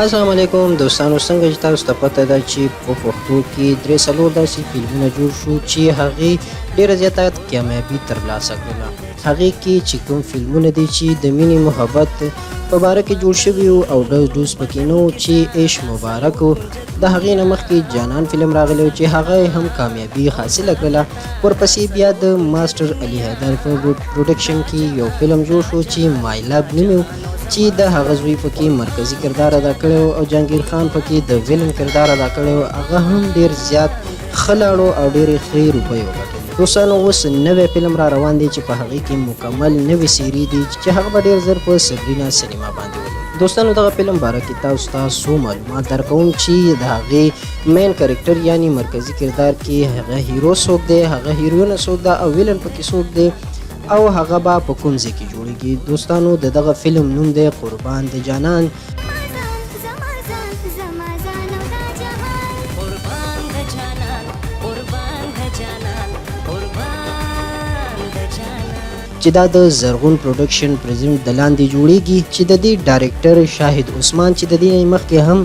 السلام علیکم دوستانو، څنګه چې تاسو ته پته ده چې په پښتو کې درې څلور داسې فلمونه جوړ شو چې هغې ډېره زیاته کامیابي ترلاسه کړله. هغې کې چې کوم فلمونه دي چې د مینې محبت په باره کې جوړ شوي وو او ډز پکې نه و چې عشق مبارک و. د هغې نه مخکې جانان فلم راغلی و چې هغه هم کامیابي حاصله کړله. ورپسې بیا د ماسټر علي حیدر په پروډکشن کې یو فلم جوړ شو چې مای لب نومې و چې د هغه زوی پکې مرکزي کردار ادا کړی او جهانګیر خان پکې د ویلن کردار ادا کړی. هغه هم ډیر زیات ښه لاړو او ډېرې ښې روپۍ وګټلې. دوستانو اوس نوی فلم را روان دی چې په هغې کې مکمل نوې سیري دي چې هغه به ډېر زر په سبرینا سینما باندې ولګي. دوستانو دغه فلم باره کې تاسو ته څو معلومات درکوم چې د هغې مین کرکټر یعنی مرکزي کردار کې هغه هیرو څوک دی، هغه هیروینه څوک ده او ویلن پکې څوک دی او هغه به په کوم ځای کې جوړیږي. دوستانو د دغه فلم نوم دی قربان د جانان. چې دا د زرغون پروډکشن پرزنټ د لاندې جوړیږي چې د دې ډایرکټر شاهد عثمان چې د دې مخکې هم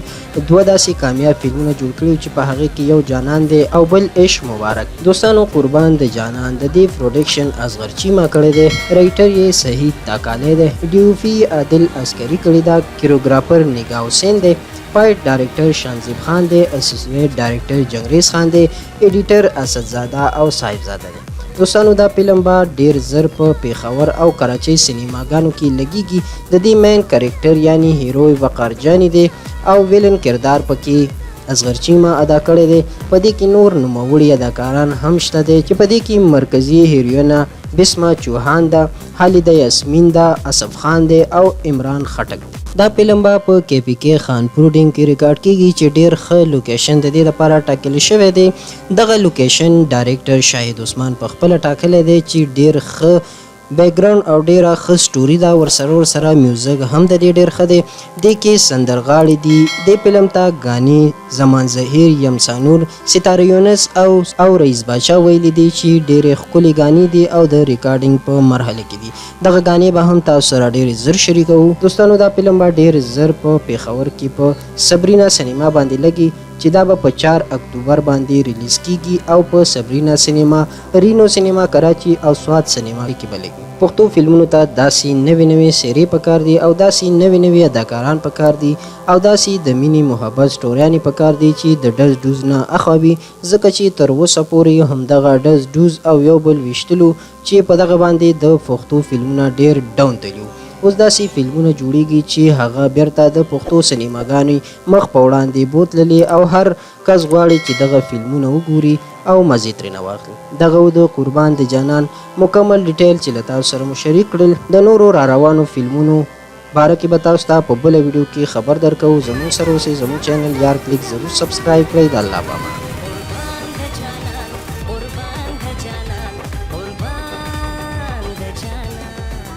دوه داسې کامیاب فلمونه جوړ کړي چې په هغې کې یو جانان دی او بل عشق مبارک. دوستانو قربان د جانان د دې پروډکشن اصغر چیما کړی دی، رایټر یې صحیح تاکالی دی، ډیوفي عادل عسکري کړی ده، کیروګرافر نگاه حسین دی، پایټ ډایرکټر شانزیب خان دی، اسسیسټنټ ډایرکټر جنگریز خان دی، ایډیټر اسدزاده او صاحبزاده دی. دوستانو دا فلم به ډیر زر په پیښور او کراچۍ سینماګانو کې لګیږي. د دې مین کرکټر یعنی هیرو وقار جانی دی او ویلن کردار پکې اصغر چیما ادا کړی دی. په دې کې نور نوموړي اداکاران هم شته دي چې په دې کې مرکزي هیروینه بسمه چوهان ده، خالده یاسمین ده، اسف خان دی او عمران خټک. دا فلم به په کې پی کې خانپور ډینګ کې ریکارډ کیږي چې ډیر ښه لوکیشن د دې لپاره ټاکل شوی دی. دغه لوکیشن ډایرکټر شاهد عثمان په خپل ټاکلی دی چې ډیر ښه بیک ګراوند او ډیره ښه سټوري ده. ورسره میوزیک هم د دې ډیر ښه دی. دې کې سندرغاړي دي دې فلم ته غانې زمان زهیر، یمسانور، ستاره یونس او رئیس باچا ویلي دي چې ډیرې ښکلې غانې دي او د ریکارډینګ په مرحله کې دي. دغه غانې به هم تاسو سره ډېر زر شریکوو. دوستانو دا فلم به ډېر زر په پیښور کې په سبرینا سینما باندې لګي چې دا به په 4 اکتوبر باندې ریلیز کیږي او په سبرینا سینما، رینو سینما کراچي او سواد سینما کې به لګي. پښتو فلمونو ته داسې نوې سیرې پکار دي او داسې نوې اداکاران پکار دي او داسې د مینې محبت سټوریانې پکار دي چې د ډز نه اخوابي، ځکه چې تر اوسه پورې همدغه ډز او یو بل ویشتلو چې په دغه باندې د پښتو فلمونه ډېر ډاون تللي. اوس داسې فلمونه جوړیږي چې هغه بیرته د پښتو سینماګانو مخ په وړاندې بوتللي او هر کس غواړي چې دغه فلمونه وګوري او مزې ترېنه واخلي. دغه د قربان د جانان مکمل ډیټیل چې له تاسو سره مو شریک کړل. د نورو را روانو فلمونو باره کې به تاسو ته په بله ویډیو کې خبر درکوو. زموږ سره اوسئ، زموږ چینل یار کلیک ضرور سبسکرایب کړئ. د الله پامان.